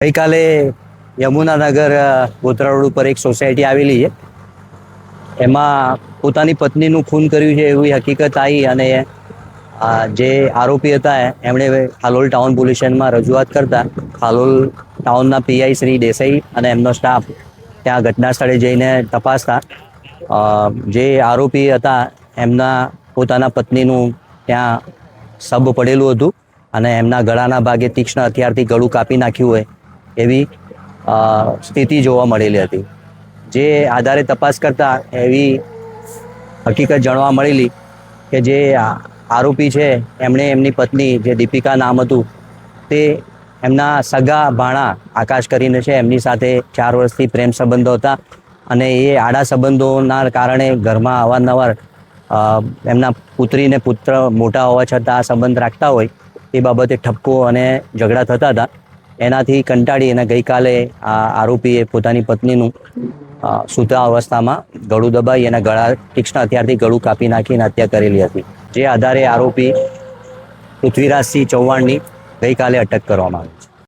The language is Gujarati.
ગઈકાલે યમુનાનગર ગોત્રા રોડ ઉપર એક સોસાયટી આવેલી છે. એમાં પોતાની પત્નીનું ખૂન કર્યું છે એવી હકીકત આવી અને જે આરોપી હતા એમણે હાલોલ ટાઉન પોલીસ સ્ટેશનમાં રજૂઆત કરતા હાલોલ ટાઉનના પીઆઈ શ્રી દેસાઈ અને એમનો સ્ટાફ ત્યાં ઘટના સ્થળે જઈને તપાસતા જે આરોપી હતા એમના પોતાના પત્નીનું ત્યાં શબ પડેલું હતું અને એમના ગળાના ભાગે તીક્ષ્ણ હથિયારથી ગળું કાપી નાખ્યું હોય એવી સ્થિતિ જોવા મળેલી હતી. જે આધારે તપાસ કરતા એવી હકીકત જાણવા મળેલી કે જે આરોપી છે એમણે એમની પત્ની જે દીપિકા નામ હતું તે એમના સગા ભાણા આકાશ કરીને છે એમની સાથે 4 વર્ષથી પ્રેમ સંબંધો હતા અને એ આડા સંબંધોના કારણે ઘરમાં અવારનવાર એમના પુત્રી ને પુત્ર મોટા હોવા છતાં આ સંબંધ રાખતા હોય એ બાબતે ઠપકો અને ઝઘડા થતા હતા. એનાથી કંટાળી અને ગઈકાલે આ આરોપીએ પોતાની પત્નીનું સૂતા અવસ્થામાં ગળું દબાઈ અને ગળા તીક્ષ્ણ હથિયારથી ગળું કાપી નાખીને હત્યા કરેલી હતી. જે આધારે આરોપી પૃથ્વીરાજસિંહ ચૌહાણની ગઈકાલે અટક કરવામાં આવી છે.